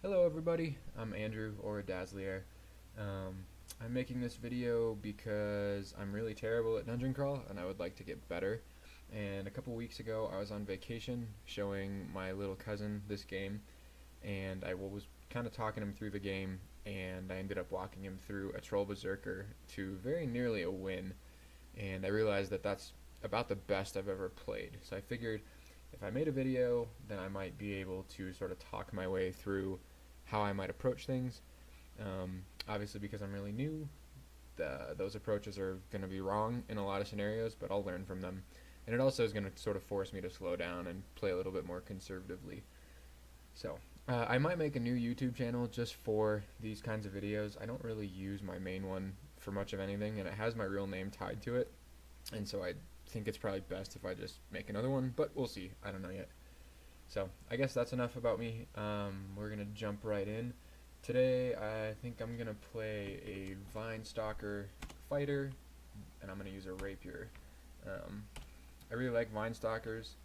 Hello everybody, I'm Andrew or Dazzlier. I'm making this video because I'm really terrible at dungeon crawl and I would like to get better. And a couple weeks ago I was on vacation showing my little cousin this game, and I was kind of talking him through the game, and I ended up walking him through a Troll Berserker to very nearly a win, and I realized that that's about the best I've ever played. So I figured if I made a video, then I might be able to sort of talk my way through how I might approach things. Obviously, because I'm really new, those approaches are going to be wrong in a lot of scenarios, but I'll learn from them. And it also is going to sort of force me to slow down and play a little bit more conservatively. So, I might make a new YouTube channel just for these kinds of videos. I don't really use my main one for much of anything, and it has my real name tied to it. And so I think it's probably best if I just make another one, but we'll see. I don't know yet. So I guess that's enough about me. We're gonna jump right in. Today I think I'm gonna play a Vine Stalker fighter, and I'm gonna use a rapier. I really like Vine Stalkers.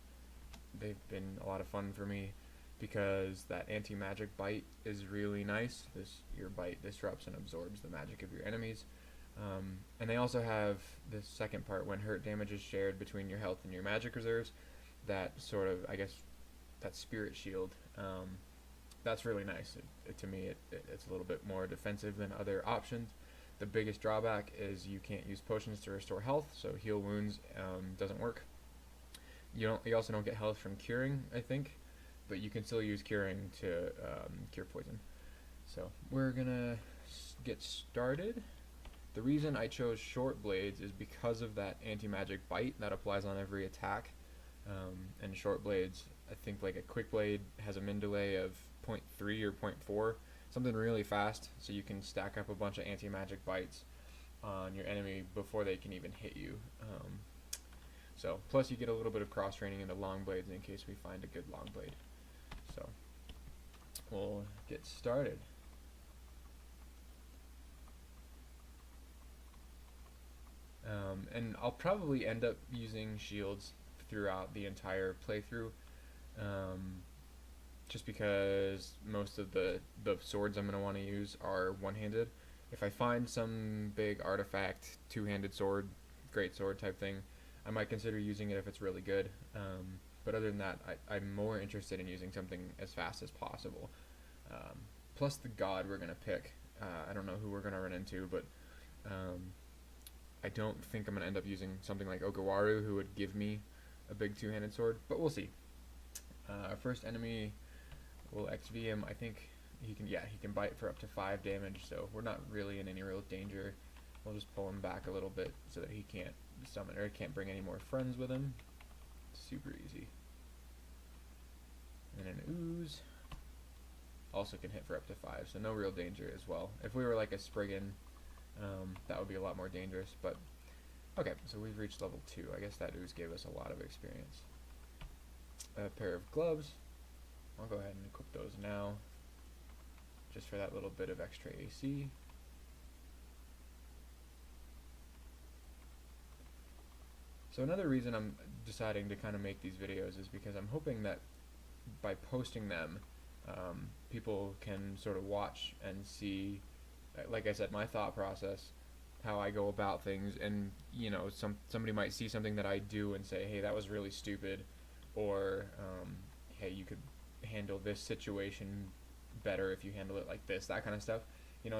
They've been a lot of fun for me because that anti-magic bite is really nice. Your bite disrupts and absorbs the magic of your enemies. And they also have this second part: when hurt damage is shared between your health and your magic reserves. That sort of, I guess, that spirit shield. That's really nice. To me, it's a little bit more defensive than other options. The biggest drawback is you can't use potions to restore health, so heal wounds doesn't work. You also don't get health from curing, I think, but you can still use curing to cure poison. So we're gonna get started. The reason I chose short blades is because of that anti-magic bite that applies on every attack. And short blades, I think like a quick blade has a min delay of 0.3 or 0.4, something really fast, so you can stack up a bunch of anti-magic bites on your enemy before they can even hit you. So plus you get a little bit of cross training into long blades in case we find a good long blade. So we'll get started. And I'll probably end up using shields throughout the entire playthrough, just because most of the swords I'm going to want to use are one-handed. If I find some big artifact, two-handed sword, great sword type thing, I might consider using it if it's really good. But other than that, I'm more interested in using something as fast as possible. Plus the god we're going to pick. I don't know who we're going to run into, but I don't think I'm going to end up using something like Ogawaru, who would give me a big two-handed sword, but we'll see. Our first enemy, will XV him. I think he can bite for up to 5 damage, so we're not really in any real danger. We'll just pull him back a little bit so that he can't summon or can't bring any more friends with him. Super easy. And an ooze also can hit for up to 5, so no real danger as well. If we were like a Spriggan, that would be a lot more dangerous, but okay, so we've reached level 2. I guess that ooze gave us a lot of experience. A pair of gloves. I'll go ahead and equip those now, just for that little bit of extra AC. So another reason I'm deciding to kind of make these videos is because I'm hoping that by posting them, people can sort of watch and see, like I said, my thought process, how I go about things, and somebody might see something that I do and say, hey, that was really stupid, or hey, you could handle this situation better if you handle it like this, that kind of stuff.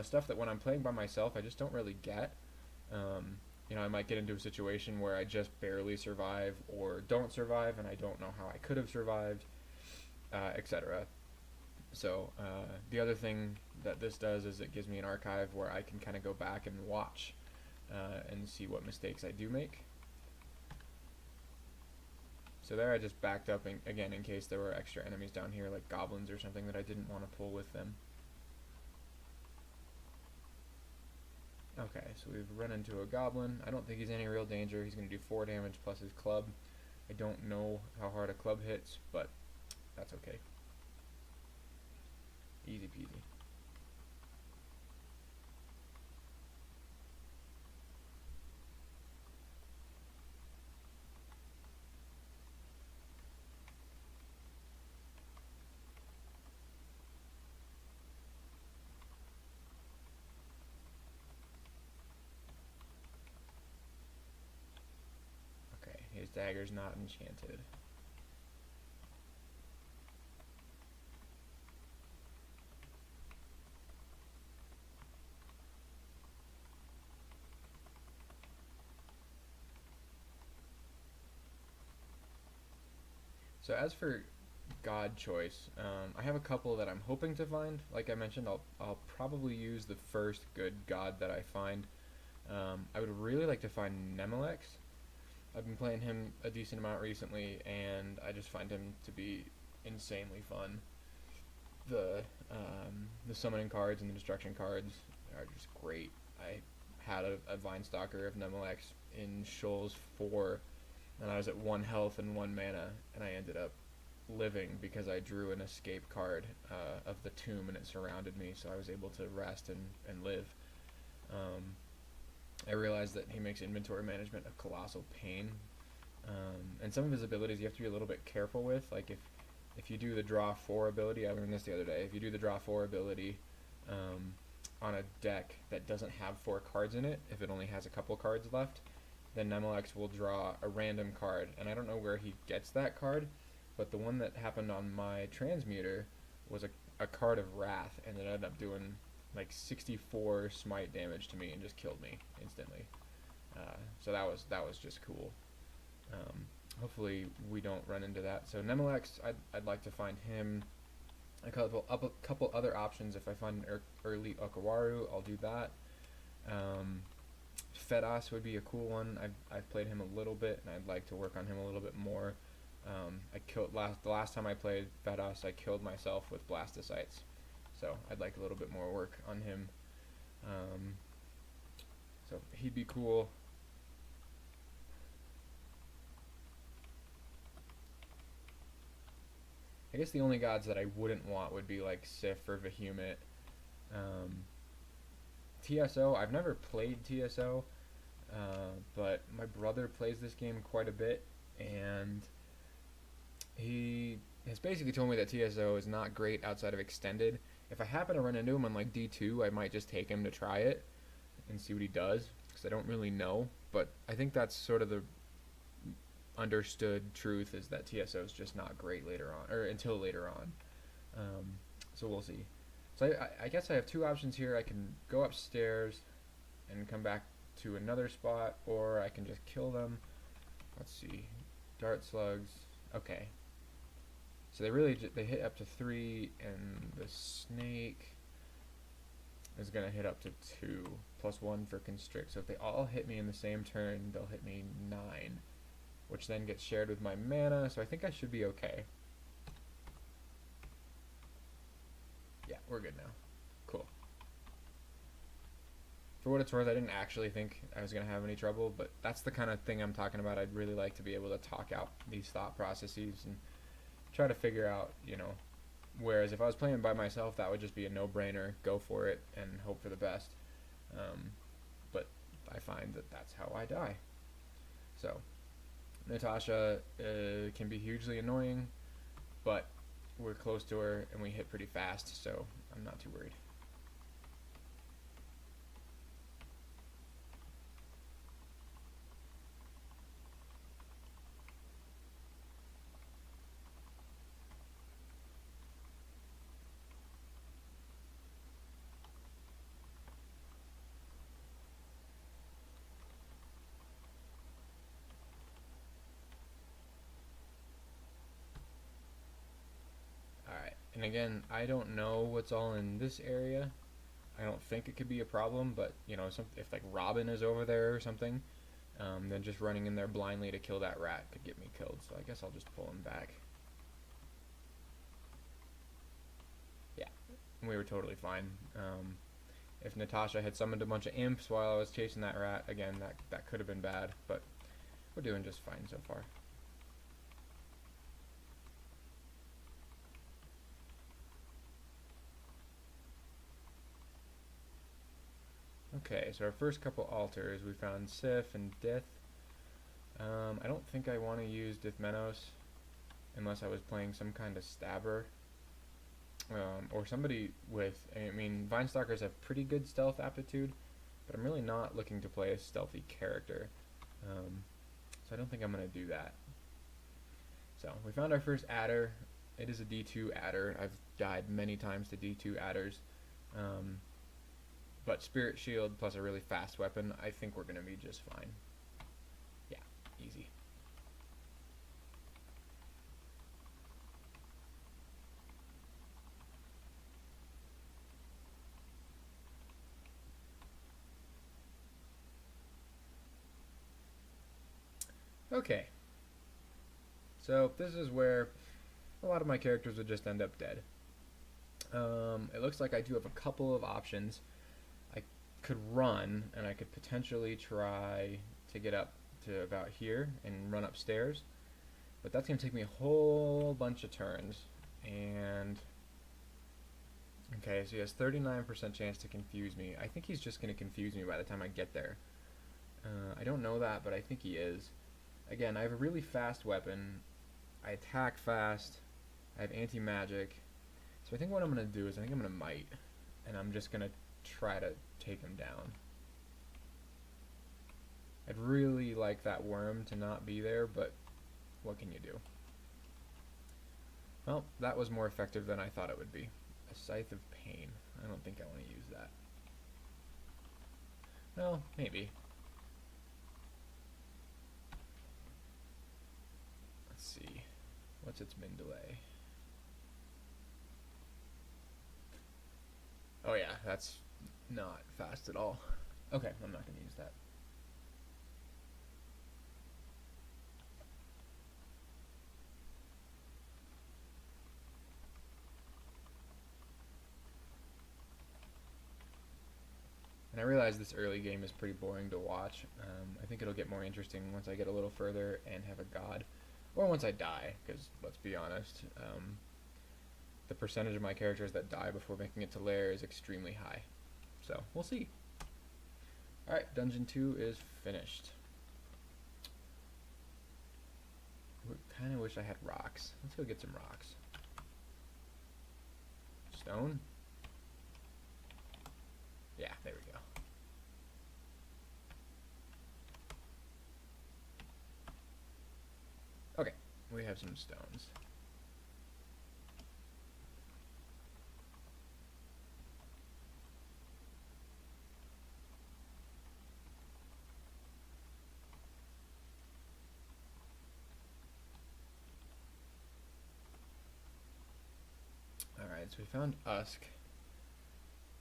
Stuff that when I'm playing by myself I just don't really get. I might get into a situation where I just barely survive or don't survive, and I don't know how I could have survived, etc. So the other thing that this does is it gives me an archive where I can kind of go back and watch and see what mistakes I do make. So there I just backed up again in case there were extra enemies down here like goblins or something that I didn't want to pull with them. Okay, so we've run into a goblin. I don't think he's any real danger. He's going to do 4 damage plus his club. I don't know how hard a club hits, but that's okay. Easy peasy. dagger's not enchanted. So as for god choice, I have a couple that I'm hoping to find. Like I mentioned, I'll probably use the first good god that I find. I would really like to find Nemelex. I've been playing him a decent amount recently, and I just find him to be insanely fun. The summoning cards and the destruction cards are just great. I had a Vine Stalker of Nemelex in Shoals 4, and I was at 1 health and 1 mana, and I ended up living because I drew an escape card of the tomb, and it surrounded me, so I was able to rest and live. I realized that he makes inventory management a colossal pain, and some of his abilities you have to be a little bit careful with. Like if you do the draw 4 ability, I learned this the other day, if you do the draw 4 ability on a deck that doesn't have 4 cards in it, if it only has a couple cards left, then Nemelex will draw a random card, and I don't know where he gets that card, but the one that happened on my transmuter was a card of Wrath, and it ended up doing like 64 smite damage to me and just killed me instantly. So that was just cool. Hopefully we don't run into that. So Nemelex, I'd like to find him. A couple other options. If I find an early Okawaru, I'll do that. Fedas would be a cool one. I've played him a little bit, and I'd like to work on him a little bit more. The last time I played Fedas, I killed myself with Blastocytes, so I'd like a little bit more work on him. So he'd be cool. I guess the only gods that I wouldn't want would be like Sif or Vehumit. TSO, I've never played TSO, but my brother plays this game quite a bit, and he has basically told me that TSO is not great outside of extended. If I happen to run into him on like D2, I might just take him to try it and see what he does, because I don't really know, but I think that's sort of the understood truth, is that TSO is just not great later on, or until later on. So we'll see. So I guess I have 2 options here. I can go upstairs and come back to another spot, or I can just kill them. Let's see. Dart slugs. Okay. So they hit up to 3, and the snake is going to hit up to 2, plus 1 for constrict. So if they all hit me in the same turn, they'll hit me 9, which then gets shared with my mana, so I think I should be okay. Yeah, we're good now. Cool. For what it's worth, I didn't actually think I was going to have any trouble, but that's the kind of thing I'm talking about. I'd really like to be able to talk out these thought processes and try to figure out, whereas if I was playing by myself, that would just be a no-brainer, go for it, and hope for the best. But I find that that's how I die. So Natasha can be hugely annoying, but we're close to her and we hit pretty fast, so I'm not too worried. And again, I don't know what's all in this area. I don't think it could be a problem, but if like Robin is over there or something, then just running in there blindly to kill that rat could get me killed. So I guess I'll just pull him back. Yeah, we were totally fine. If Natasha had summoned a bunch of imps while I was chasing that rat, again, that could have been bad, but we're doing just fine so far. Okay, so our first couple altars, we found Sif and Dith. I don't think I want to use Dithmenos unless I was playing some kind of stabber. Or somebody with, Vine Stalkers have pretty good stealth aptitude, but I'm really not looking to play a stealthy character. So so I don't think I'm going to do that. So we found our first adder. It is a D2 adder. I've died many times to D2 adders. But Spirit Shield plus a really fast weapon, I think we're going to be just fine. Yeah, easy. Okay. So this is where a lot of my characters would just end up dead. It looks like I do have a couple of options. I could run, and I could potentially try to get up to about here and run upstairs, but that's going to take me a whole bunch of turns. And okay, so he has 39% chance to confuse me. I think he's just going to confuse me by the time I get there. I don't know that, but I think he is. Again, I have a really fast weapon. I attack fast. I have anti-magic. So I think what I'm going to do is I think I'm going to might, and I'm just going to try to take him down. I'd really like that worm to not be there, but what can you do? Well, that was more effective than I thought it would be. A Scythe of Pain. I don't think I want to use that. Well, maybe. Let's see. What's its min delay? Oh yeah, that's not fast at all. Okay, I'm not going to use that. And I realize this early game is pretty boring to watch. I think it'll get more interesting once I get a little further and have a god. Or once I die, because let's be honest, the percentage of my characters that die before making it to lair is extremely high. So, we'll see. Alright, Dungeon 2 is finished. I kind of wish I had rocks. Let's go get some rocks. Stone? Yeah, there we go. Okay, we have some stones. Alright, so we found Usk,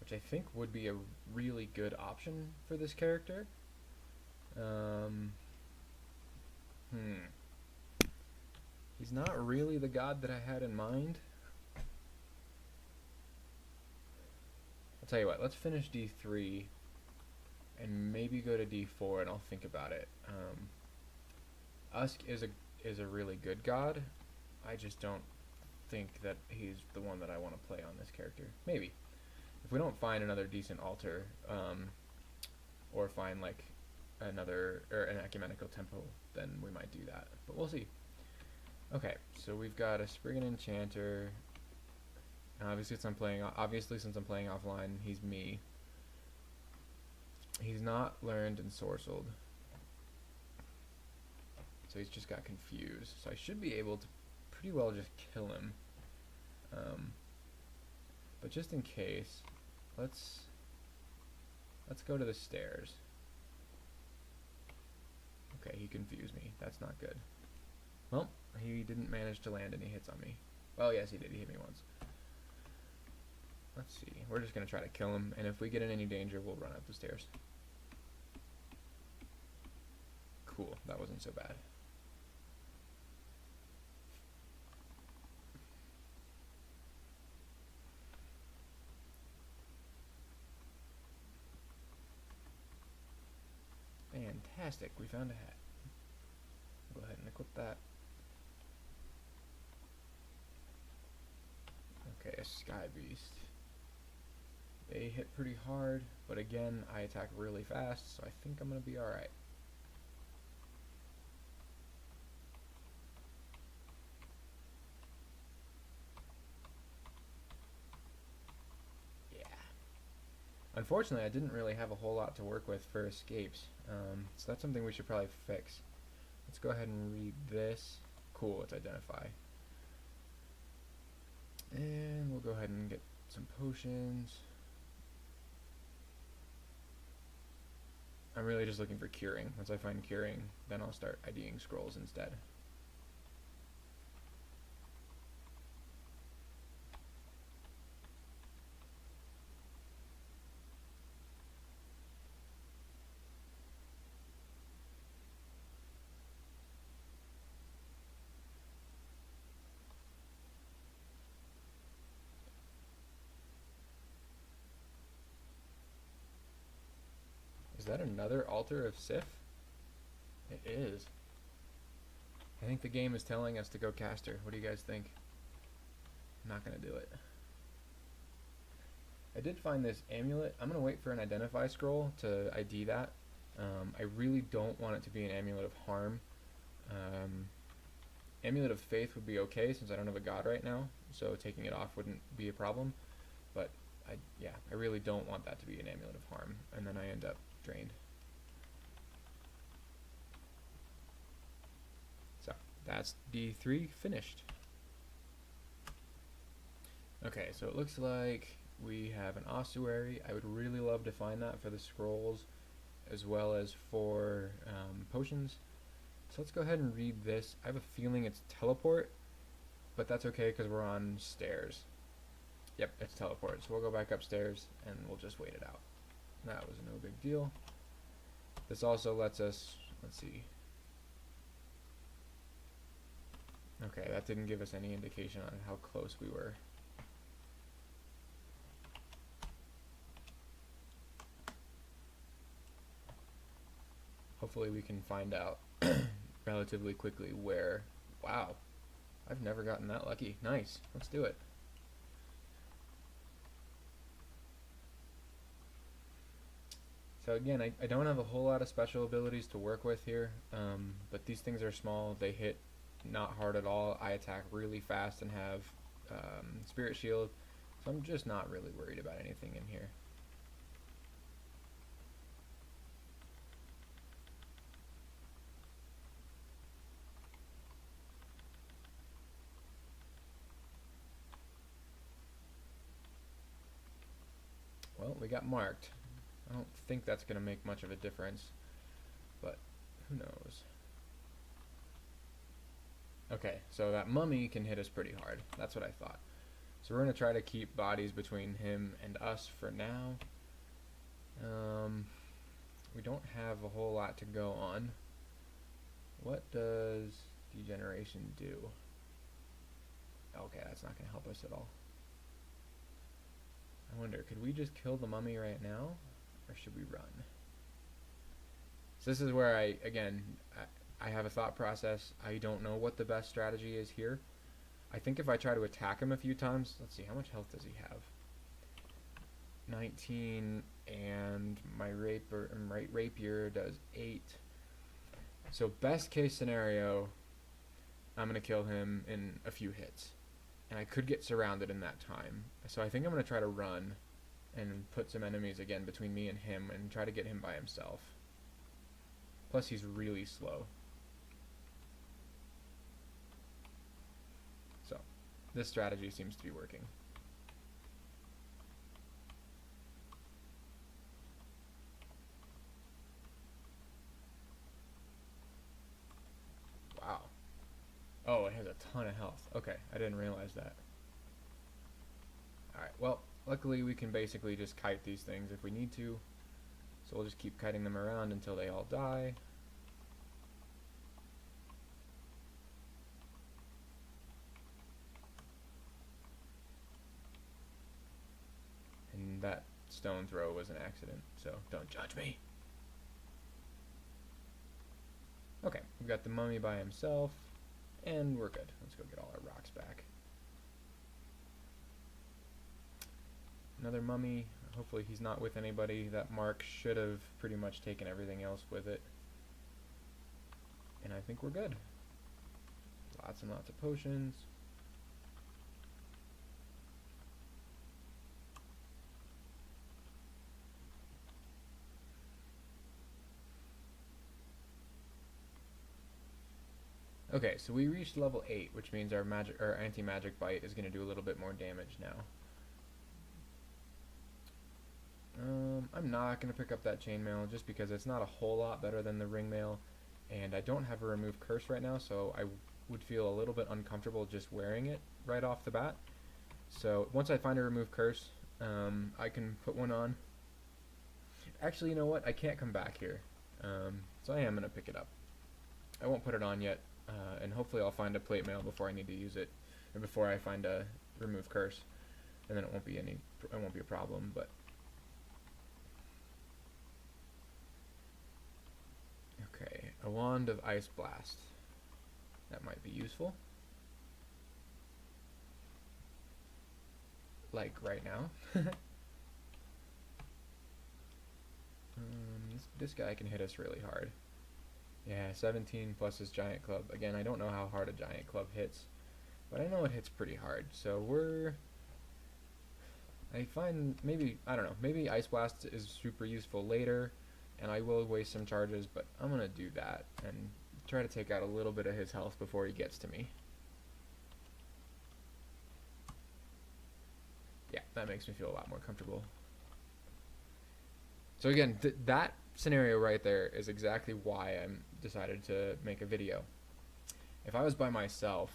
which I think would be a really good option for this character. He's not really the god that I had in mind. I'll tell you what, let's finish D3 and maybe go to D4 and I'll think about it. Usk is a really good god. I just don't think that he's the one that I want to play on this character. Maybe. If we don't find another decent altar, or find like another, or an ecumenical temple, then we might do that. But we'll see. Okay, so we've got a Spriggan Enchanter. Obviously, since I'm playing offline, he's me. He's not learned Ensorcelled, so he's just got confused. So I should be able to pretty well just kill him. But just in case, let's go to the stairs. Okay, he confused me. That's not good. Well, he didn't manage to land any hits on me. Well, yes, he did. He hit me once. Let's see. We're just going to try to kill him, and if we get in any danger, we'll run up the stairs. Cool. That wasn't so bad. Fantastic. We found a hat. Go ahead and equip that. Okay, a Sky Beast. They hit pretty hard, but again, I attack really fast, so I think I'm going to be alright. Yeah. Unfortunately, I didn't really have a whole lot to work with for escapes, so that's something we should probably fix. let's go ahead and read this. Cool, it's identify. And we'll go ahead and get some potions. I'm really just looking for curing. Once I find curing, then I'll start IDing scrolls instead. Is that another altar of Sif? It is. I think the game is telling us to go caster. What do you guys think? I'm not going to do it. I did find this amulet. I'm going to wait for an identify scroll to ID that. I really don't want it to be an amulet of harm. Amulet of faith would be okay since I don't have a god right now, so taking it off wouldn't be a problem. But I really don't want that to be an amulet of harm, and then I end up drained. So that's D3 finished. Okay, so it looks like we have an ossuary. I would really love to find that for the scrolls as well as for potions. So let's go ahead and read this. I have a feeling it's teleport, but that's okay because we're on stairs. Yep, it's teleport. So we'll go back upstairs and we'll just wait it out. That was no big deal. This also lets us, let's see. Okay, that didn't give us any indication on how close we were. Hopefully we can find out relatively quickly where. Wow, I've never gotten that lucky. Nice, let's do it. So again, I don't have a whole lot of special abilities to work with here, but these things are small. They hit not hard at all. I attack really fast and have spirit shield, so I'm just not really worried about anything in here. Well, we got marked. I don't think that's going to make much of a difference, but who knows. Okay, so that mummy can hit us pretty hard. That's what I thought. So we're going to try to keep bodies between him and us for now. We don't have a whole lot to go on. What does degeneration do? Okay, that's not going to help us at all. I wonder, could we just kill the mummy right now? Or should we run? So this is where I have a thought process. I don't know what the best strategy is here. I think if I try to attack him a few times, let's see, how much health does he have? 19, and my rapier does 8. So best case scenario, I'm going to kill him in a few hits. And I could get surrounded in that time. So I think I'm going to try to run and put some enemies again between me and him and try to get him by himself. Plus he's really slow. So this strategy seems to be working. Wow. Oh, it has a ton of health. Okay, I didn't realize that. Alright, well, luckily we can basically just kite these things if we need to. So we'll just keep kiting them around until they all die. And that stone throw was an accident, so don't judge me. Okay, we've got the mummy by himself, and we're good. Let's go get all our rocks back. Another mummy. Hopefully he's not with anybody. That mark should have pretty much taken everything else with it. And I think we're good. Lots and lots of potions. Okay, so we reached level 8, which means our anti-magic bite is going to do a little bit more damage now. I'm not going to pick up that chainmail just because it's not a whole lot better than the ringmail, and I don't have a remove curse right now, so I would feel a little bit uncomfortable just wearing it right off the bat. So once I find a remove curse, I can put one on. Actually, you know what? I can't come back here, so I am going to pick it up. I won't put it on yet, and hopefully I'll find a plate mail before I need to use it, or before I find a remove curse, and then it won't be a problem. But okay, a wand of ice blast. That might be useful. Like right now. This guy can hit us really hard. Yeah, 17 plus his giant club. Again, I don't know how hard a giant club hits, but I know it hits pretty hard. So I find maybe, I don't know, maybe Ice Blast is super useful later, and I will waste some charges, but I'm going to do that and try to take out a little bit of his health before he gets to me. Yeah, that makes me feel a lot more comfortable. So again, that scenario right there is exactly why I decided to make a video. If I was by myself,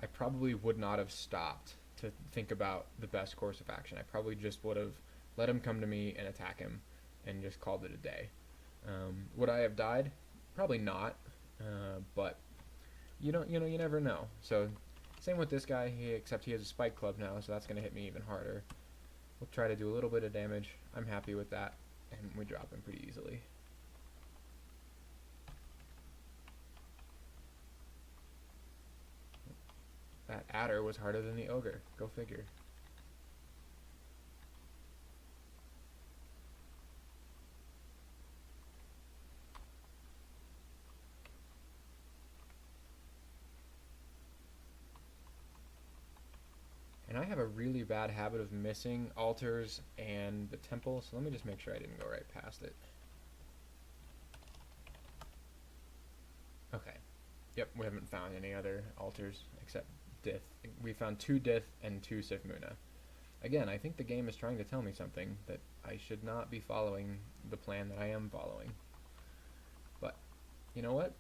I probably would not have stopped to think about the best course of action. I probably just would have let him come to me and attack him and just called it a day. Would I have died? Probably not, but you never know. So same with this guy, except he has a spike club now, so that's going to hit me even harder. We'll try to do a little bit of damage. I'm happy with that, and we drop him pretty easily. That adder was harder than the ogre. Go figure. And I have a really bad habit of missing altars and the temple, so let me just make sure I didn't go right past it. Okay. Yep, we haven't found any other altars except Dith. We found 2 Dith and 2 Sifmuna. Again, I think the game is trying to tell me something, that I should not be following the plan that I am following. But, you know what?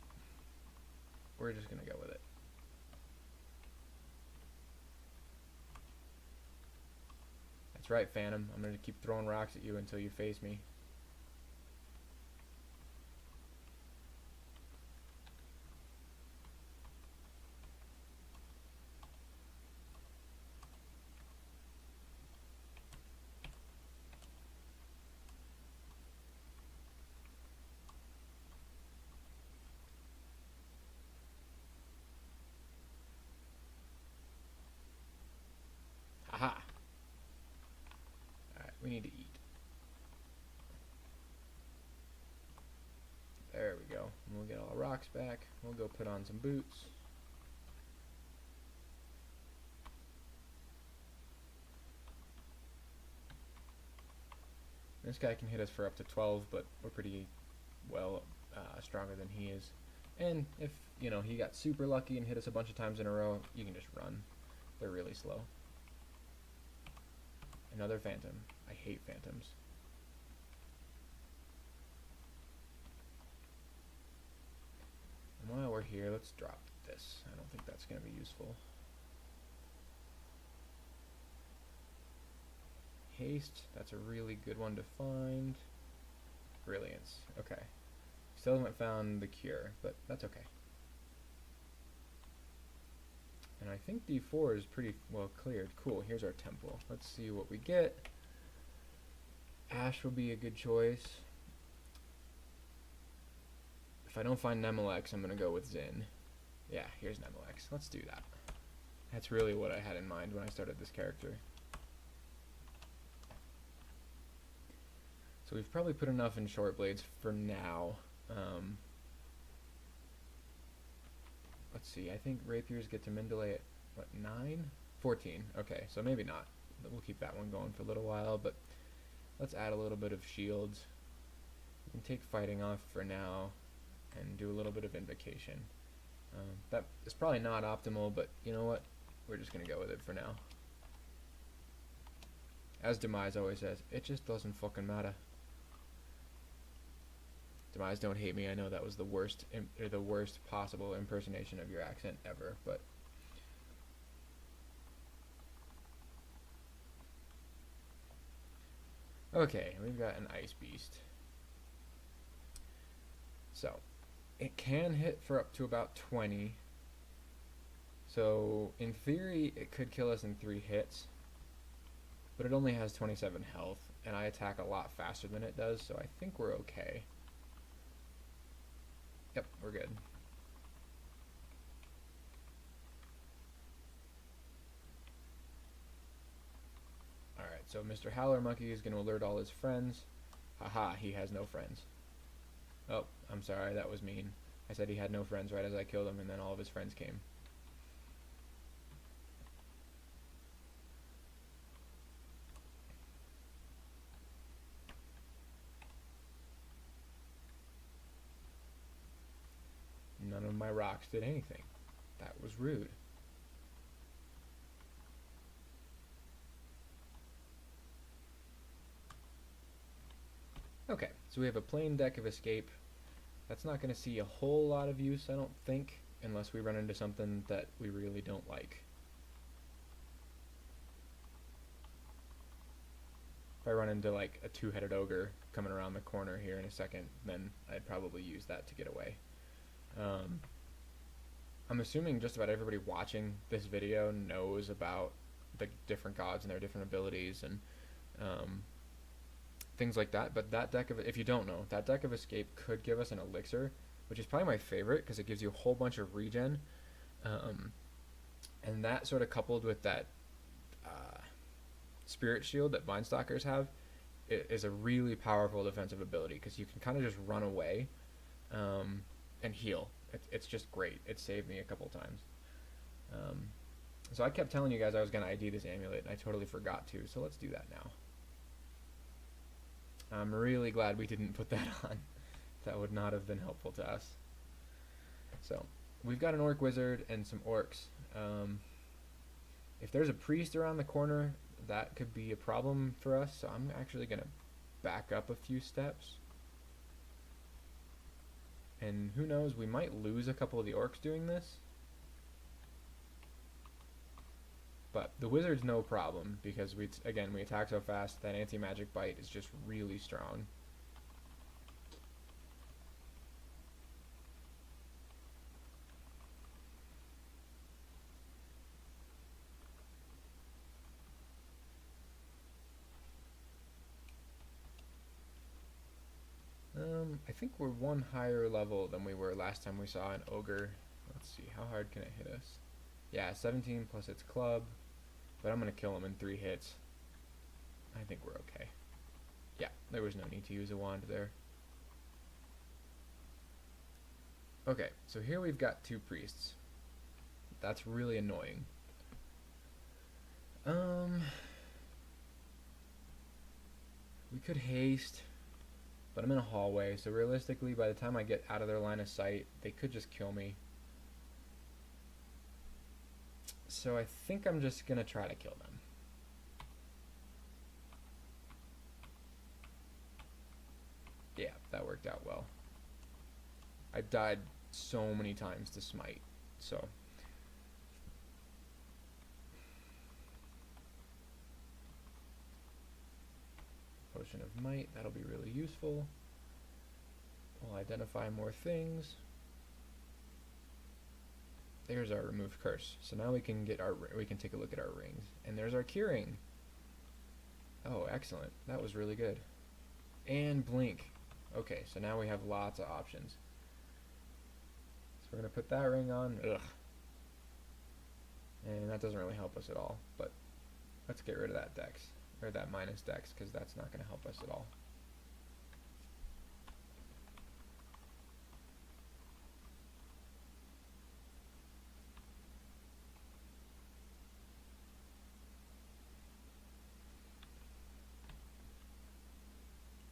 We're just going to go with it. That's right, Phantom. I'm going to keep throwing rocks at you until you face me. Haha! Alright, we need to eat. There we go. And we'll get all the rocks back. We'll go put on some boots. This guy can hit us for up to 12, but we're pretty well stronger than he is. And if, you know, he got super lucky and hit us a bunch of times in a row, you can just run. They're really slow. Another phantom. I hate phantoms. And while we're here, let's drop this. I don't think that's going to be useful. Haste, that's a really good one to find. Brilliance, okay. Still haven't found the cure, but that's okay. And I think D4 is pretty well cleared. Cool, here's our temple. Let's see what we get. Ash will be a good choice. If I don't find Nemelex, I'm going to go with Zin. Yeah, here's Nemelex. Let's do that. That's really what I had in mind when I started this character. So we've probably put enough in short blades for now. Let's see, I think rapiers get to Mendeley at, what, 9? 14, okay, so maybe not. We'll keep that one going for a little while, but let's add a little bit of shields. We can take fighting off for now and do a little bit of invocation. That is probably not optimal, but you know what? We're just going to go with it for now. As Demise always says, it just doesn't fucking matter. Demise, don't hate me. I know that was the worst possible impersonation of your accent ever, but okay, we've got an ice beast. So it can hit for up to about 20. So in theory, it could kill us in 3 hits, but it only has 27 health, and I attack a lot faster than it does, so I think we're okay. Yep, we're good. Alright, so Mr. Howler Monkey is going to alert all his friends. Haha, he has no friends. Oh, I'm sorry, that was mean. I said he had no friends right as I killed him, and then all of his friends came. None of my rocks did anything. That was rude. Okay, so we have a plain deck of escape. That's not going to see a whole lot of use, I don't think, unless we run into something that we really don't like. If I run into like a 2-headed ogre coming around the corner here in a second, then I'd probably use that to get away. I'm assuming just about everybody watching this video knows about the different gods and their different abilities and things like that, but that deck of, if you don't know, that deck of escape could give us an elixir, which is probably my favorite because it gives you a whole bunch of regen, and that sort of coupled with that spirit shield that Vine Stalkers have, it is a really powerful defensive ability because you can kind of just run away and heal. It's just great. It saved me a couple times. So I kept telling you guys I was going to ID this amulet, and I totally forgot to, so let's do that now. I'm really glad we didn't put that on. That would not have been helpful to us. So, we've got an orc wizard and some orcs. If there's a priest around the corner, that could be a problem for us, so I'm actually going to back up a few steps. And who knows, we might lose a couple of the orcs doing this. But the wizard's no problem, because we attack so fast, that anti-magic bite is just really strong. I think we're one higher level than we were last time we saw an ogre. Let's see, how hard can it hit us? Yeah, 17 plus its club, but I'm going to kill him in 3 hits. I think we're okay. Yeah, there was no need to use a wand there. Okay, so here we've got 2 priests. That's really annoying. We could haste, but I'm in a hallway, so realistically, by the time I get out of their line of sight, they could just kill me. So I think I'm just gonna try to kill them. Yeah, that worked out well. I died so many times to smite, so. Potion of Might, that'll be really useful. We'll identify more things. There's our remove curse. So now we can take a look at our rings. And there's our curing. Oh, excellent. That was really good. And blink. Okay, so now we have lots of options. So we're gonna put that ring on. Ugh. And that doesn't really help us at all, but let's get rid of that dex, or that minus dex, because that's not gonna help us at all.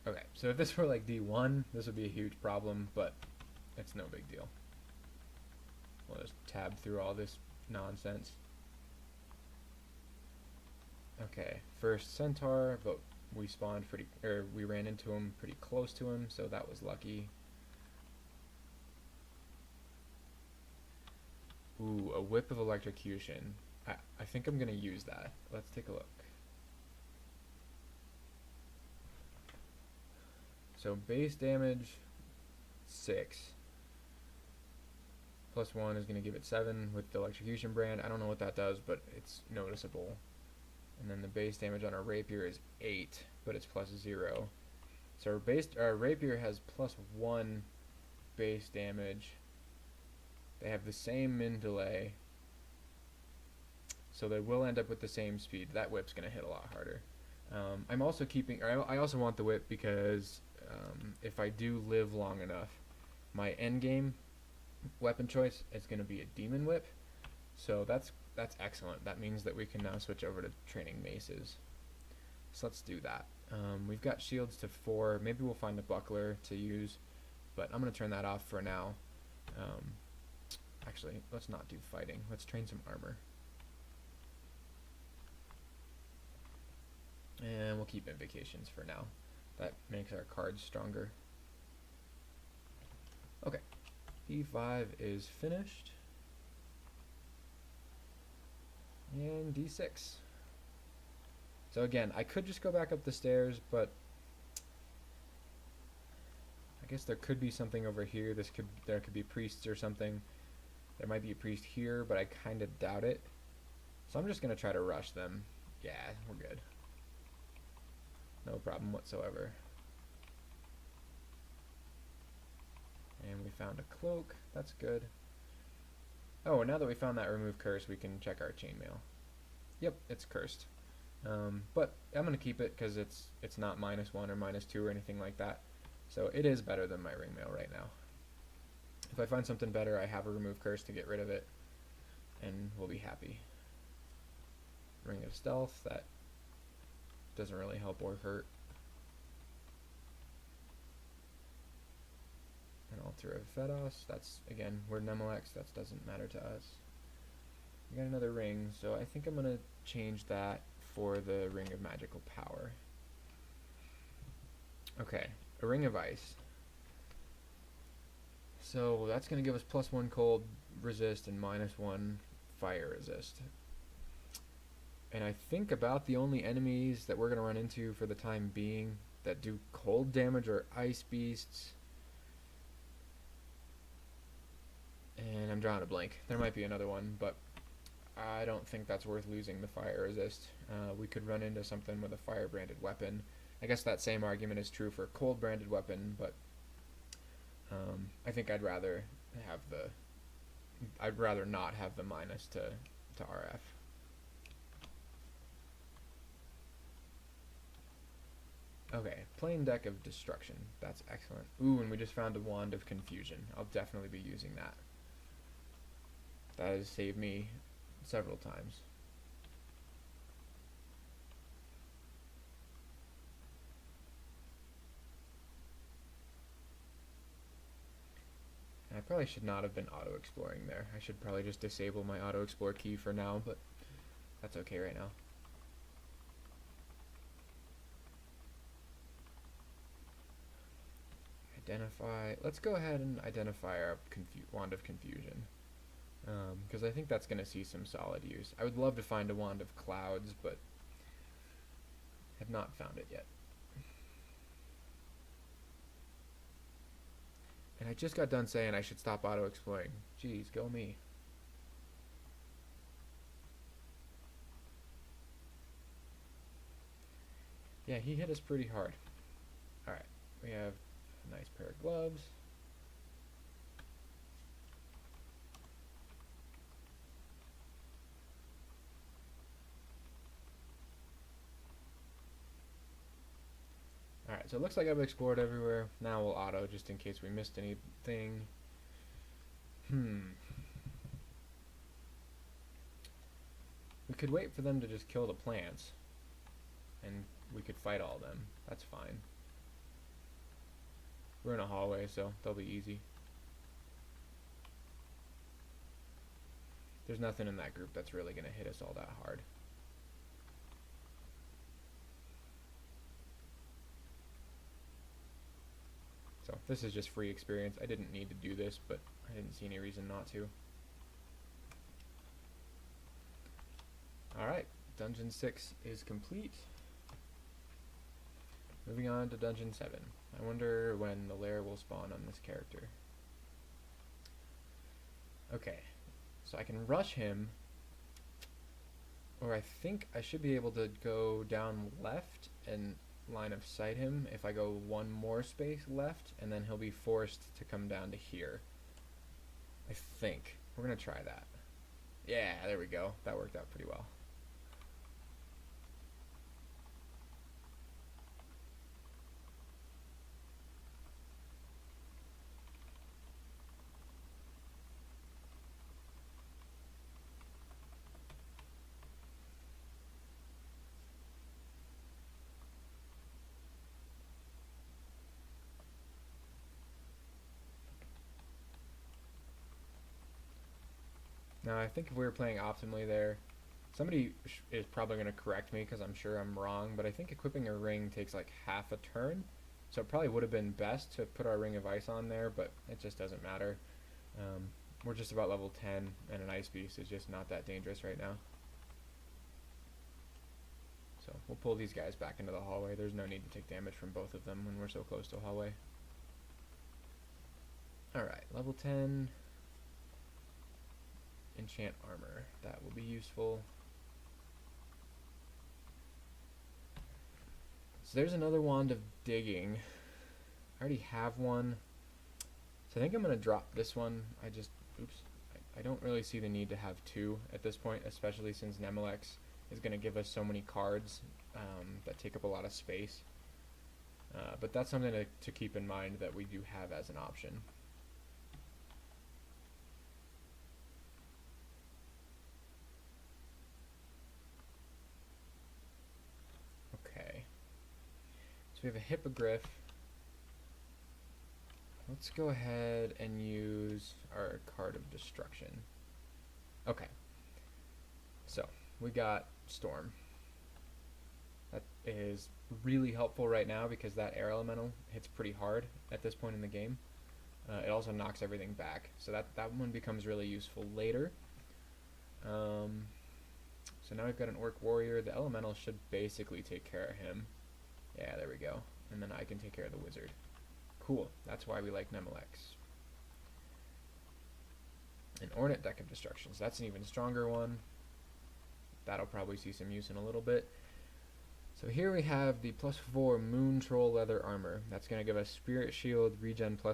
Okay, so if this were like D1, this would be a huge problem, but it's no big deal. We'll just tab through all this nonsense. Okay, first centaur, but we spawned pretty, or we ran into him pretty close to him, so that was lucky. Ooh, a whip of electrocution. I think I'm gonna use that. Let's take a look. So base damage 6 plus 1 is going to give it 7 with the electrocution brand. I don't know what that does, but it's noticeable. And then the base damage on our rapier is 8, but it's plus 0. So our rapier has plus 1 base damage. They have the same min delay, so they will end up with the same speed. That whip's going to hit a lot harder. I'm also keeping, or I also want the whip because if I do live long enough, my end game weapon choice is going to be a demon whip. So that's excellent. That means that we can now switch over to training maces. So let's do that. We've got shields to 4. Maybe we'll find a buckler to use, but I'm going to turn that off for now. Actually, let's not do fighting. Let's train some armor. And we'll keep invocations for now. That makes our cards stronger. Okay, E5 is finished. And D6. So again, I could just go back up the stairs, but I guess there could be something over here. There could be priests or something. There might be a priest here, but I kind of doubt it. So I'm just going to try to rush them. Yeah, we're good. No problem whatsoever. And we found a cloak. That's good. Oh, now that we found that remove curse, we can check our chainmail. Yep, it's cursed. But I'm going to keep it because it's not -1 or -2 or anything like that. So it is better than my ringmail right now. If I find something better, I have a remove curse to get rid of it, and we'll be happy. Ring of stealth, that doesn't really help or hurt. An altar of Phedos, that's, again, we're Nemelex, that doesn't matter to us. We got another ring, so I think I'm going to change that for the ring of magical power. Okay, a ring of ice. So that's going to give us +1 cold resist and -1 fire resist. And I think about the only enemies that we're going to run into for the time being that do cold damage are ice beasts. And I'm drawing a blank. There might be another one, but I don't think that's worth losing the fire resist. We could run into something with a fire branded weapon. I guess that same argument is true for a cold branded weapon, but I think I'd rather not have the minus to RF. Okay, plain deck of destruction. That's excellent. Ooh, and we just found a wand of confusion. I'll definitely be using that. That has saved me several times. I probably should not have been auto-exploring there. I should probably just disable my auto-explore key for now, but that's okay right now. Identify. Let's go ahead and identify our wand of confusion, because I think that's going to see some solid use. I would love to find a wand of clouds, but have not found it yet. And I just got done saying I should stop auto-exploring. Jeez, go me. Yeah, he hit us pretty hard. Alright, we have a nice pair of gloves. Alright, so it looks like I've explored everywhere. Now we'll auto just in case we missed anything. We could wait for them to just kill the plants, and we could fight all of them. That's fine. We're in a hallway, so they'll be easy. there's nothing in that group that's really going to hit us all that hard. So this is just free experience. I didn't need to do this, but I didn't see any reason not to. Alright, Dungeon 6 is complete. Moving on to Dungeon 7. I wonder when the lair will spawn on this character. Okay, so I can rush him, or I think I should be able to go down left and line of sight him if I go one more space left, and then he'll be forced to come down to here. I think. We're gonna try that. Yeah, there we go. That worked out pretty well. Now, I think if we were playing optimally there, somebody is probably going to correct me because I'm sure I'm wrong, but I think equipping a ring takes like half a turn, so it probably would have been best to put our Ring of Ice on there, but it just doesn't matter. We're just about level 10, and an Ice Beast is just not that dangerous right now. So we'll pull these guys back into the hallway. There's no need to take damage from both of them when we're so close to a hallway. Alright, level 10. Enchant armor. That will be useful. So there's another wand of digging. I already have one. So I think I'm going to drop this one. I don't really see the need to have two at this point, especially since Nemelex is going to give us so many cards that take up a lot of space. But that's something to keep in mind that we do have as an option. So we have a Hippogriff. Let's go ahead and use our card of destruction. Okay. So we got Storm. That is really helpful right now because that air elemental hits pretty hard at this point in the game. It also knocks everything back. So that one becomes really useful later. So now we've got an Orc Warrior. The elemental should basically take care of him. Yeah, there we go. And then I can take care of the wizard. Cool. That's why we like Nemelex. An Ornate Deck of Destructions. That's an even stronger one. That'll probably see some use in a little bit. So here we have the +4 Moon Troll Leather Armor. That's going to give us Spirit Shield, Regen ++,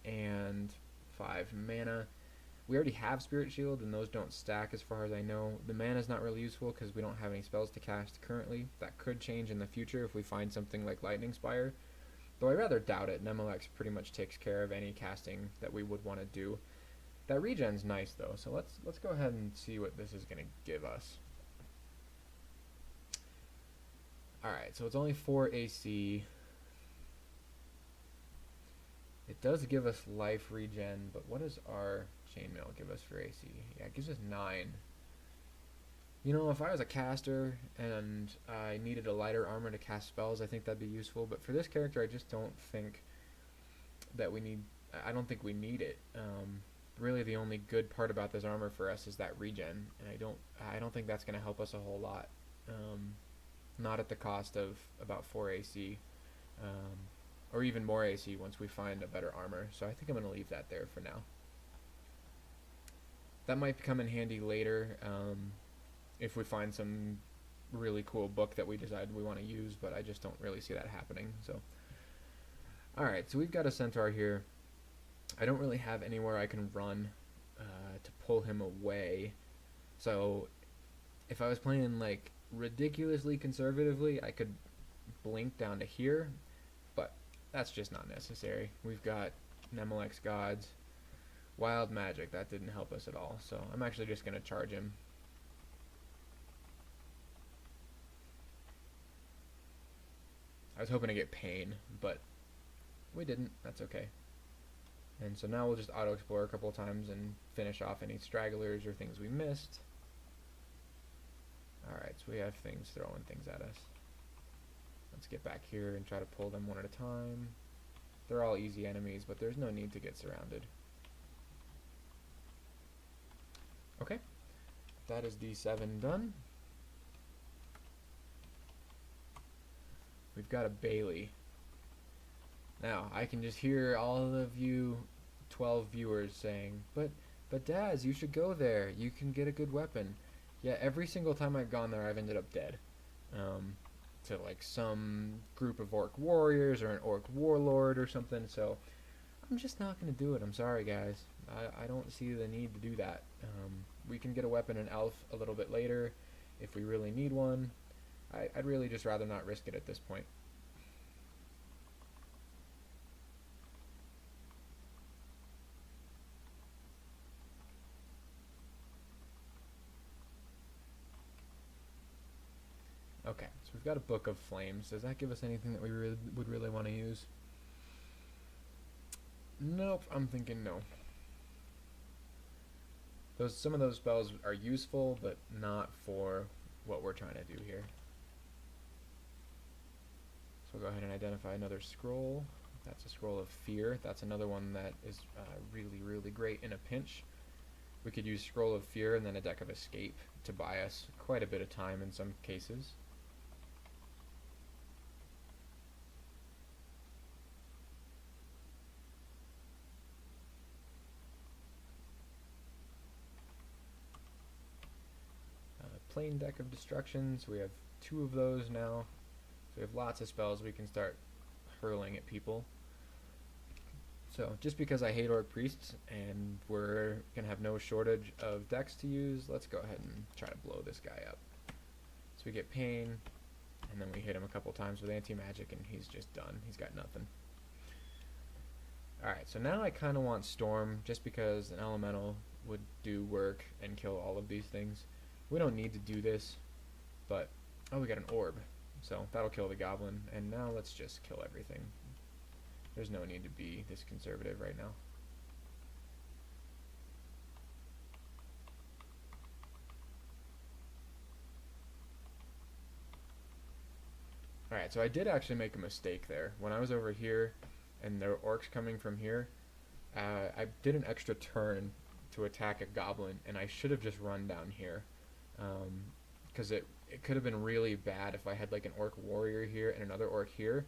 and 5 mana. We already have Spirit Shield, and those don't stack as far as I know. The mana is not really useful because we don't have any spells to cast currently. That could change in the future if we find something like Lightning Spire. Though I rather doubt it. Nemelex pretty much takes care of any casting that we would want to do. That regen's nice though, so let's go ahead and see what this is going to give us. Alright, so it's only 4 AC. It does give us life regen, but what does our chainmail give us for AC? Yeah, it gives us 9. You know, if I was a caster and I needed a lighter armor to cast spells, I think that'd be useful. But for this character, I just don't think that we need... I don't think we need it. Really, the only good part about this armor for us is that regen, and I don't think that's going to help us a whole lot. Not at the cost of about 4 AC. Or even more AC once we find a better armor. So I think I'm going to leave that there for now. That might come in handy later if we find some really cool book that we decide we want to use, but I just don't really see that happening. So, alright, so we've got a Centaur here. I don't really have anywhere I can run to pull him away. So if I was playing like ridiculously conservatively, I could blink down to here, but that's just not necessary. We've got Nemelex Gods, Wild Magic. That didn't help us at all, so I'm actually just going to charge him. I was hoping to get Pain, but we didn't. That's okay. And so now we'll just auto-explore a couple of times and finish off any stragglers or things we missed. Alright, so we have things throwing things at us. Let's get back here and try to pull them one at a time. They're all easy enemies, but there's no need to get surrounded. Okay, that is D7 done. We've got a Bailey. Now, I can just hear all of you 12 viewers saying, but Daz, you should go there. You can get a good weapon. Yeah, every single time I've gone there, I've ended up dead. To like some group of orc warriors or an orc warlord or something, so I'm just not going to do it. I'm sorry, guys. I don't see the need to do that. We can get a weapon in elf a little bit later if we really need one. I'd really just rather not risk it at this point. Okay, so we've got a Book of Flames. Does that give us anything that we would really want to use? Nope, I'm thinking no. Some of those spells are useful, but not for what we're trying to do here. So we'll go ahead and identify another scroll. That's a scroll of fear. That's another one that is really, really great in a pinch. We could use scroll of fear and then a deck of escape to buy us quite a bit of time in some cases. Plain deck of destructions. We have 2 of those now. So we have lots of spells we can start hurling at people. So just because I hate orc priests and we're gonna have no shortage of decks to use, let's go ahead and try to blow this guy up. So we get pain, and then we hit him a couple times with anti-magic and he's just done. He's got nothing. Alright, so now I kind of want Storm just because an elemental would do work and kill all of these things. We don't need to do this, but oh, we got an orb, so that'll kill the goblin. And now let's just kill everything. There's no need to be this conservative right now. Alright, so I did actually make a mistake there. When I was over here and there were orcs coming from here, I did an extra turn to attack a goblin, and I should have just run down here. Because it could have been really bad if I had like an orc warrior here and another orc here.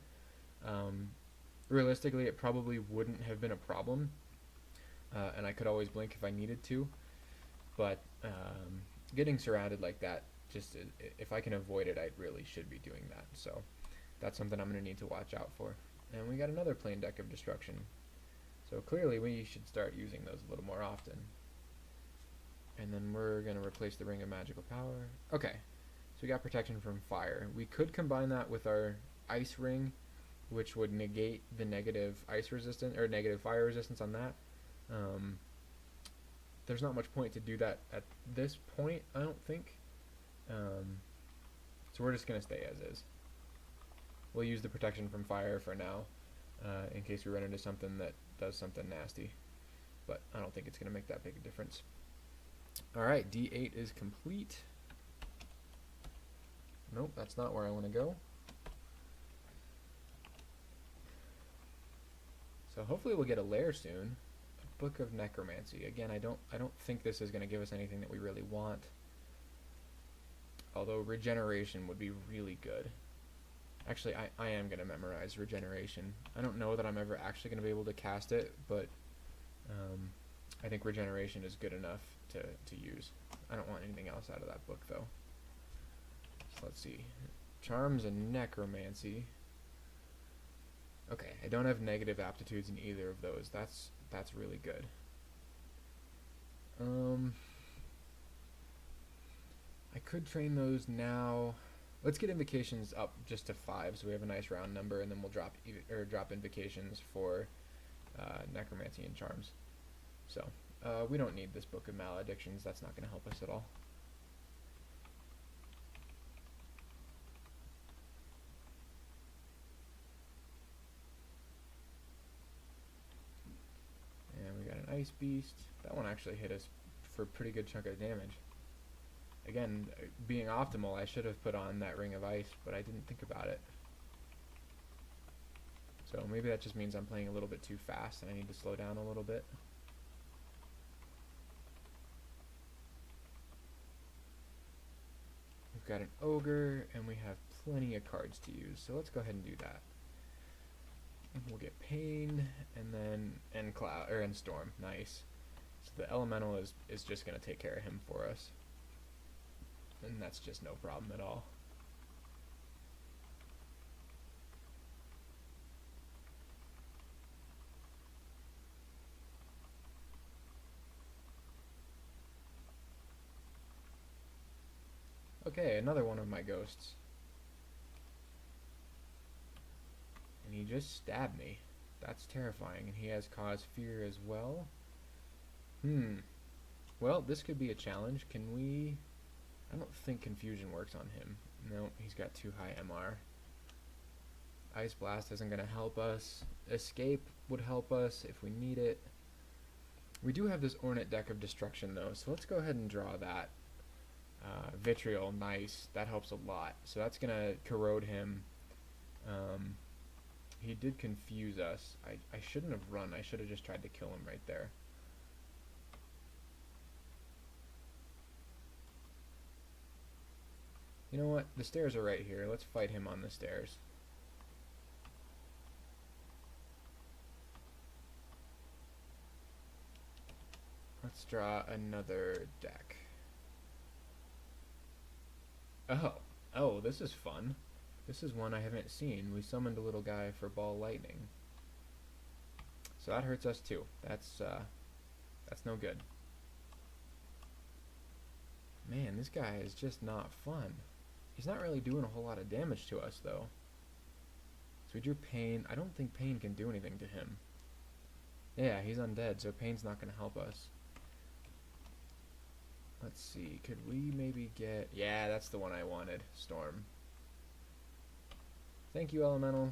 Realistically, it probably wouldn't have been a problem, and I could always blink if I needed to, but getting surrounded like that, just if I can avoid it, I really should be doing that. So that's something I'm going to need to watch out for. And we got another plain deck of destruction, so clearly we should start using those a little more often. And then we're going to replace the Ring of Magical Power. Okay, so we got protection from fire. We could combine that with our Ice Ring, which would negate the negative ice resistance, or negative fire resistance on that. There's not much point to do that at this point, I don't think. So we're just going to stay as is. We'll use the protection from fire for now, in case we run into something that does something nasty. But I don't think it's going to make that big a difference. Alright, D8 is complete. Nope, that's not where I want to go. So hopefully we'll get a lair soon. A Book of Necromancy. Again, I don't think this is going to give us anything that we really want. Although regeneration would be really good. Actually, I am going to memorize regeneration. I don't know that I'm ever actually going to be able to cast it, but I think regeneration is good enough to use. I don't want anything else out of that book, though. So let's see. Charms and Necromancy. Okay, I don't have negative aptitudes in either of those. That's really good. I could train those now. Let's get invocations up just to 5, so we have a nice round number, and then we'll drop invocations for necromancy and charms. So we don't need this Book of Maledictions. That's not going to help us at all. Ice Beast. That one actually hit us for a pretty good chunk of damage. Again, being optimal, I should have put on that Ring of Ice, but I didn't think about it. So maybe that just means I'm playing a little bit too fast and I need to slow down a little bit. We've got an Ogre, and we have plenty of cards to use, so let's go ahead and do that. And we'll get Pain, and then End Cloud, or End Storm. Nice. So the Elemental is just going to take care of him for us. And that's just no problem at all. Okay, another one of my ghosts. And he just stabbed me. That's terrifying. And he has caused fear as well. Well, this could be a challenge. Can we... I don't think Confusion works on him. No, he's got too high MR. Ice Blast isn't going to help us. Escape would help us if we need it. We do have this Ornate Deck of Destruction, though, so let's go ahead and draw that. Vitriol, nice. That helps a lot. So that's going to corrode him. He did confuse us. I shouldn't have run. I should have just tried to kill him right there. You know what? The stairs are right here. Let's fight him on the stairs. Let's draw another deck. Oh, this is fun. This is one I haven't seen. We summoned a little guy for Ball Lightning. So that hurts us too. That's no good. Man, this guy is just not fun. He's not really doing a whole lot of damage to us, though. So we drew Pain. I don't think Pain can do anything to him. Yeah, he's undead, so Pain's not going to help us. Let's see, could we maybe get... Yeah, that's the one I wanted. Storm. Thank you, Elemental.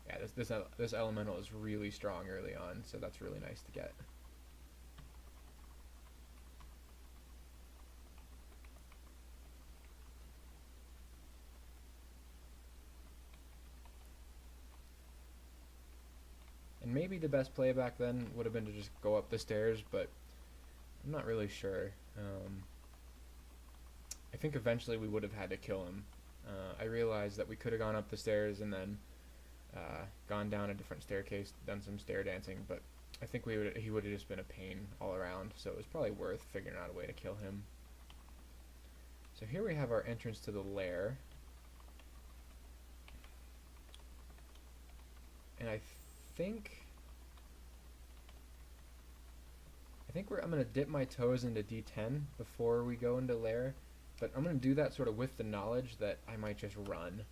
Yeah, this Elemental is really strong early on, so that's really nice to get. And maybe the best play back then would have been to just go up the stairs, but I'm not really sure. I think eventually we would have had to kill him. I realized that we could have gone up the stairs and then gone down a different staircase, done some stair dancing, but I think he would have just been a pain all around, so it was probably worth figuring out a way to kill him. So here we have our entrance to the lair. And I think I'm going to dip my toes into D10 before we go into lair, but I'm going to do that sort of with the knowledge that I might just run.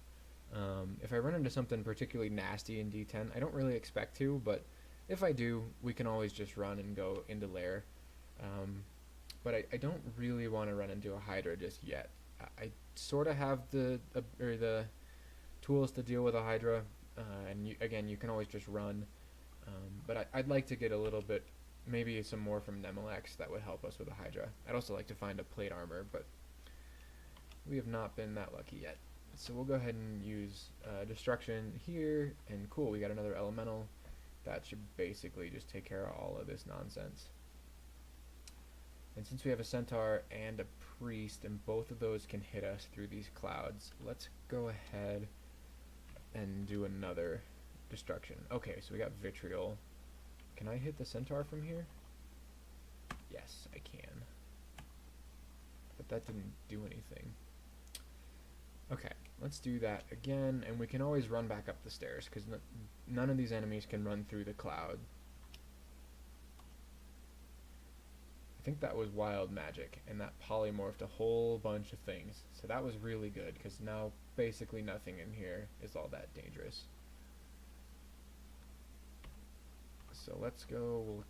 If I run into something particularly nasty in D10, I don't really expect to, but if I do, we can always just run and go into lair. But I don't really want to run into a Hydra just yet. I sort of have the tools to deal with a Hydra, and again, you can always just run. But I'd like to get a little bit, maybe some more from Nemelex that would help us with a Hydra. I'd also like to find a plate armor, but we have not been that lucky yet. So we'll go ahead and use Destruction here, and cool, we got another Elemental. That should basically just take care of all of this nonsense. And since we have a Centaur and a Priest, and both of those can hit us through these clouds, let's go ahead and do another Destruction. Okay, so we got Vitriol. Can I hit the Centaur from here? Yes, I can. But that didn't do anything. Okay, let's do that again, and we can always run back up the stairs, because none of these enemies can run through the cloud. I think that was Wild Magic, and that polymorphed a whole bunch of things. So that was really good, because now basically nothing in here is all that dangerous. So let's go,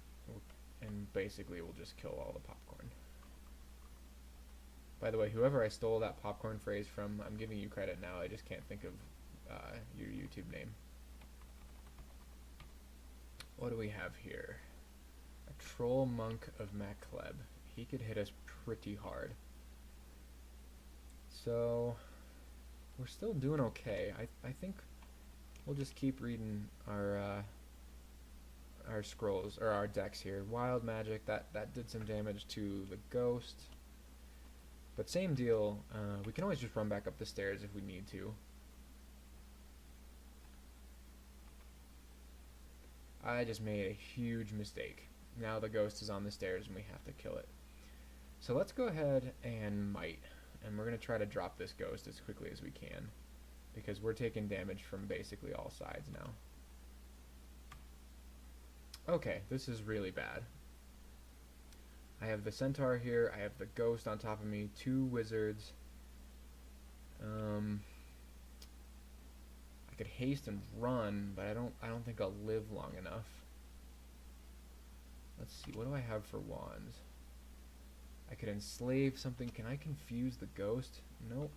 and basically we'll just kill all the popcorn. By the way, whoever I stole that popcorn phrase from, I'm giving you credit now. I just can't think of your YouTube name. What do we have here? A troll monk of Macleb. He could hit us pretty hard. So we're still doing okay. I think we'll just keep reading our scrolls or our decks here. Wild magic, that did some damage to the ghost. But same deal, we can always just run back up the stairs if we need to. I just made a huge mistake. Now the ghost is on the stairs and we have to kill it. So let's go ahead and might. And we're going to try to drop this ghost as quickly as we can, because we're taking damage from basically all sides now. Okay, this is really bad. I have the centaur here, I have the ghost on top of me, 2 wizards. I could haste and run, but I don't think I'll live long enough. Let's see, what do I have for wands? I could enslave something. Can I confuse the ghost? Nope.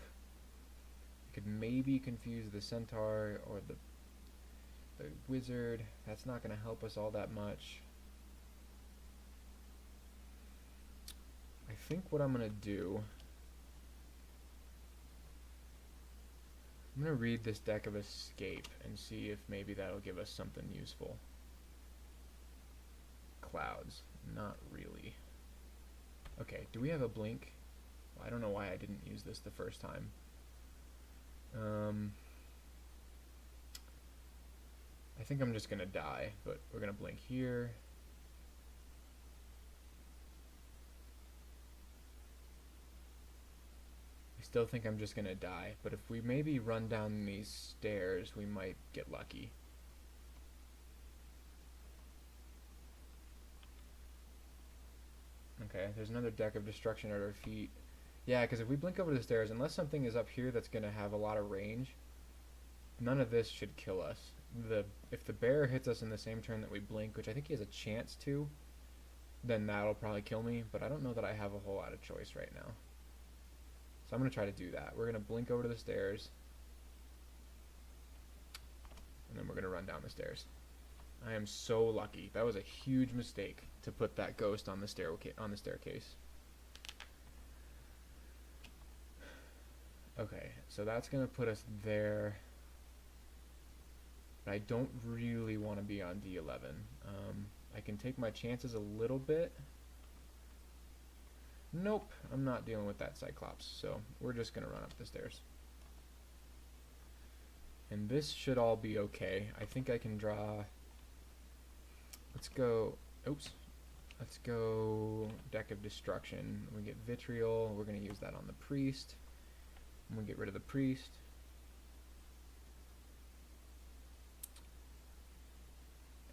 I could maybe confuse the centaur or the wizard. That's not going to help us all that much. I think what I'm going to do, I'm going to read this deck of escape and see if maybe that'll give us something useful. Clouds. Not really. Okay, do we have a blink? Well, I don't know why I didn't use this the first time. I think I'm just gonna die, but we're gonna blink here. I still think I'm just gonna die, but if we maybe run down these stairs, we might get lucky. Okay, there's another deck of destruction at our feet. Yeah, because if we blink over the stairs, unless something is up here that's going to have a lot of range, none of this should kill us. If the bear hits us in the same turn that we blink, which I think he has a chance to, then that'll probably kill me, but I don't know that I have a whole lot of choice right now. So I'm going to try to do that. We're going to blink over to the stairs, and then we're going to run down the stairs. I am so lucky. That was a huge mistake to put that ghost on the staircase. Okay, so that's gonna put us there. But I don't really want to be on D11. I can take my chances a little bit. Nope, I'm not dealing with that Cyclops, so we're just gonna run up the stairs. And this should all be okay. I think I can draw. Let's go, oops, let's go deck of destruction. We get vitriol, we're going to use that on the priest. I'm going to get rid of the priest.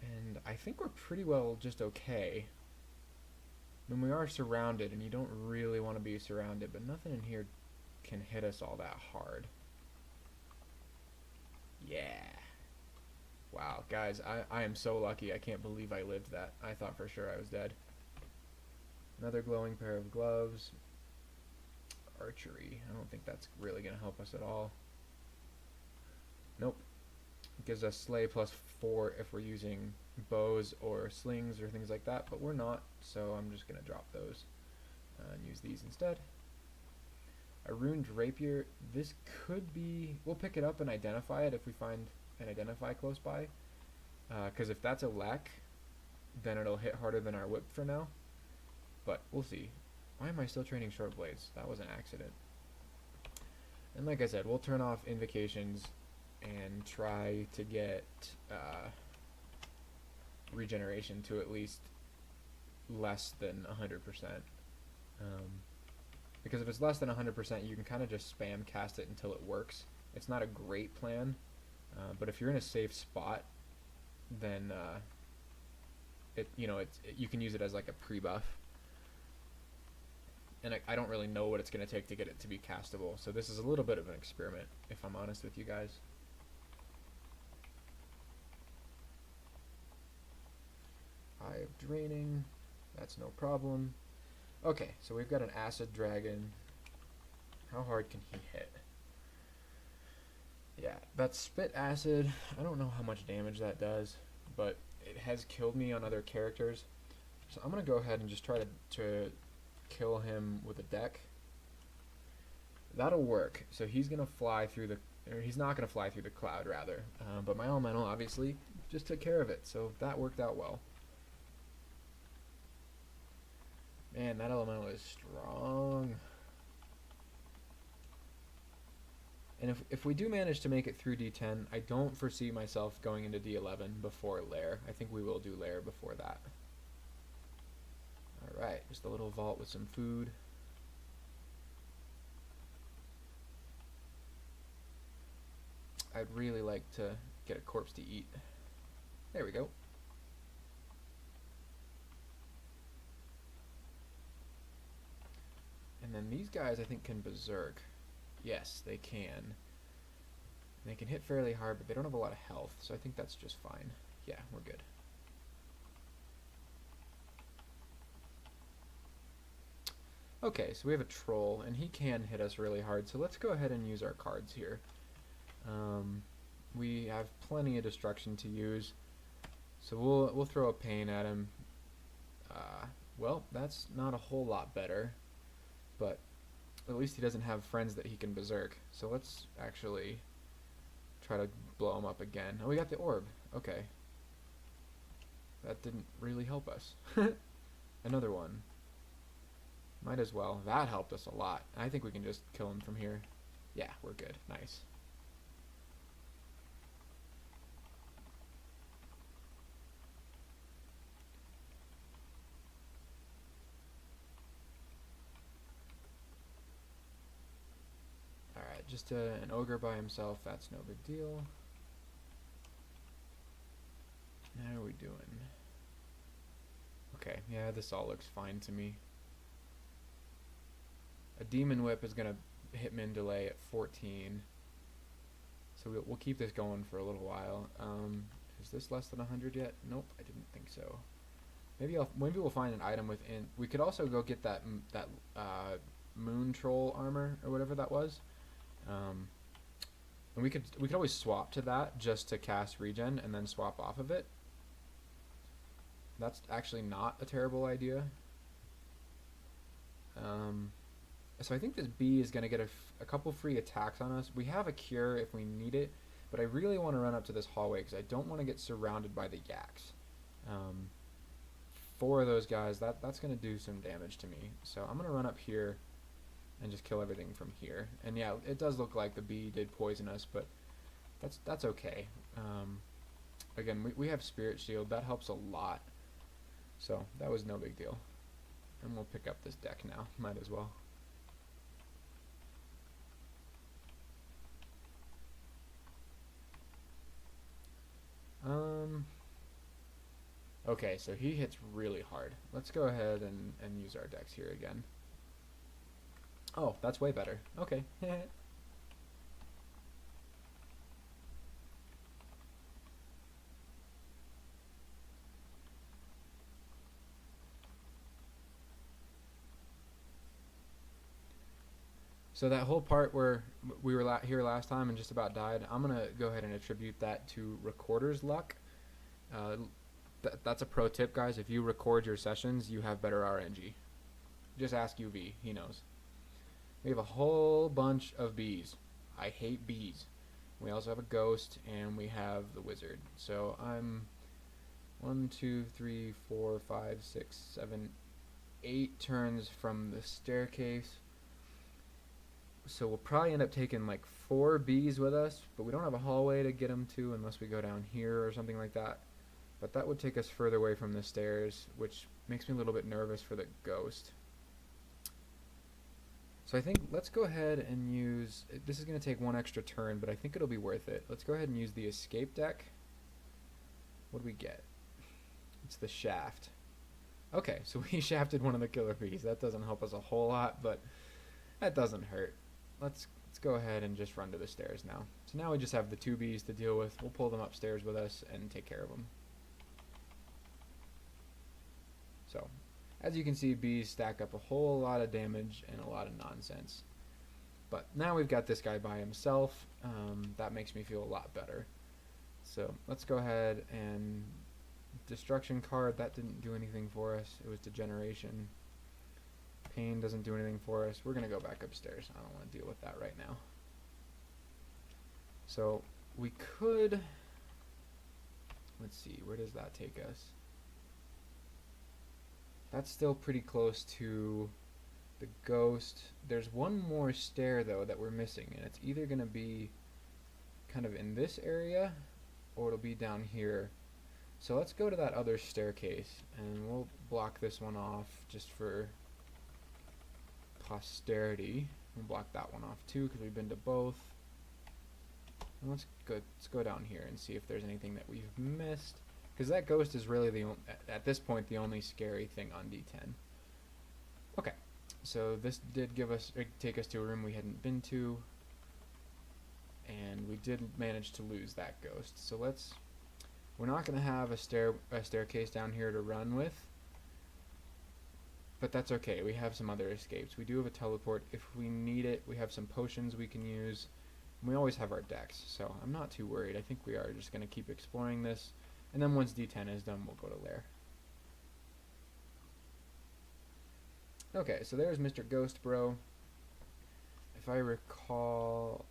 And I think we're pretty well just okay. I mean, we are surrounded, and you don't really want to be surrounded, but nothing in here can hit us all that hard. Yeah. Wow, guys, I am so lucky. I can't believe I lived that. I thought for sure I was dead. Another glowing pair of gloves. Archery. I don't think that's really going to help us at all. Nope. It gives us slay +4 if we're using bows or slings or things like that, but we're not, so I'm just going to drop those and use these instead. A runed rapier. This could be... We'll pick it up and identify it if we find an identify close by, because if that's a lek, then it'll hit harder than our whip for now, but we'll see. Why am I still training short blades? That was an accident. And like I said, we'll turn off invocations and try to get regeneration to at least less than 100%, because if it's less than 100%, you can kind of just spam cast it until it works. It's not a great plan. But if you're in a safe spot, then you can use it as like a pre-buff. And I don't really know what it's going to take to get it to be castable, so this is a little bit of an experiment, if I'm honest with you guys. Eye of Draining, that's no problem. Okay, so we've got an Acid Dragon. How hard can he hit? Yeah, that spit acid, I don't know how much damage that does, but it has killed me on other characters. So I'm going to go ahead and just try to kill him with a deck. That'll work. So he's going to fly through the, or he's not going to fly through the cloud, rather. But my elemental, obviously, just took care of it. So that worked out well. Man, that elemental is strong. And if we do manage to make it through D10, I don't foresee myself going into D11 before Lair. I think we will do Lair before that. Alright, just a little vault with some food. I'd really like to get a corpse to eat. There we go. And then these guys I think can berserk. Yes, they can. They can hit fairly hard, but they don't have a lot of health, so I think that's just fine. Yeah, we're good. Okay, so we have a troll, and he can hit us really hard, so let's go ahead and use our cards here. We have plenty of destruction to use, so we'll throw a pain at him. Well, that's not a whole lot better, but at least he doesn't have friends that he can berserk. So let's actually try to blow him up again. Oh, we got the orb. Okay. That didn't really help us. Another one. Might as well. That helped us a lot. I think we can just kill him from here. Yeah, we're good. Nice. Alright, just an ogre by himself, that's no big deal. How are we doing? Okay, yeah, this all looks fine to me. A demon whip is going to hit min delay at 14. So we'll keep this going for a little while. Is this less than 100 yet? Nope, I didn't think so. Maybe we'll find an item within. We could also go get that moon troll armor or whatever that was. And we could always swap to that just to cast regen and then swap off of it. That's actually not a terrible idea. So I think this bee is going to get a couple free attacks on us. We have a cure if we need it, but I really want to run up to this hallway because I don't want to get surrounded by the yaks. 4 of those guys, that's going to do some damage to me. So I'm going to run up here and just kill everything from here. And yeah, it does look like the bee did poison us, but that's okay. Again, we have Spirit Shield. That helps a lot. So that was no big deal. And we'll pick up this deck now. Might as well. Okay, so he hits really hard. Let's go ahead and use our decks here again. Oh, that's way better. Okay. So that whole part where we were here last time and just about died, I'm going to go ahead and attribute that to recorder's luck. That's a pro tip, guys. If you record your sessions, you have better RNG. Just ask UV. He knows. We have a whole bunch of bees. I hate bees. We also have a ghost, and we have the wizard. So I'm 1, 2, 3, 4, 5, 6, 7, 8 turns from the staircase. So we'll probably end up taking like 4 bees with us, but we don't have a hallway to get them to unless we go down here or something like that. But that would take us further away from the stairs, which makes me a little bit nervous for the ghost. So I think let's go ahead and use, this is going to take 1 extra turn, but I think it'll be worth it. Let's go ahead and use the escape deck. What do we get? It's the shaft. Okay, so we shafted one of the killer bees. That doesn't help us a whole lot, but that doesn't hurt. Let's go ahead and just run to the stairs now. So now we just have the 2 bees to deal with. We'll pull them upstairs with us and take care of them. So, as you can see, bees stack up a whole lot of damage and a lot of nonsense. But now we've got this guy by himself. That makes me feel a lot better. So let's go ahead and destruction card, that didn't do anything for us. It was degeneration. Pain doesn't do anything for us. We're going to go back upstairs. I don't want to deal with that right now. So we could, let's see, where does that take us? That's still pretty close to the ghost. There's one more stair though that we're missing, and it's either going to be kind of in this area or it'll be down here. So let's go to that other staircase and we'll block this one off just for posterity. We'll block that one off too because we've been to both. And let's go down here and see if there's anything that we've missed, because that ghost is really at this point the only scary thing on D10. Okay, so this did take us to a room we hadn't been to, and we did manage to lose that ghost. So we're not going to have a staircase down here to run with, but that's okay. We have some other escapes. We do have a teleport if we need it. We have some potions we can use. And we always have our decks, so I'm not too worried. I think we are just going to keep exploring this, and then once D10 is done, we'll go to Lair. Okay, so there's Mr. Ghost Bro. If I recall...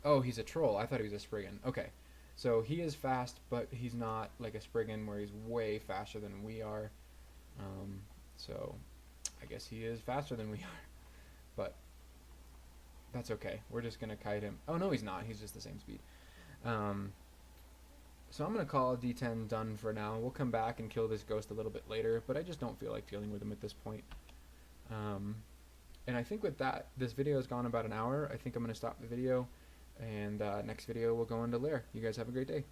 Oh, he's a troll. I thought he was a Spriggan. Okay. So he is fast, but he's not like a Spriggan where he's way faster than we are. So I guess he is faster than we are. But that's okay. We're just going to kite him. Oh, no, he's not. He's just the same speed. So I'm going to call D10 done for now. We'll come back and kill this ghost a little bit later, but I just don't feel like dealing with him at this point. And I think with that, this video has gone about an hour. I think I'm going to stop the video. And next video we'll go into Lair. You guys have a great day.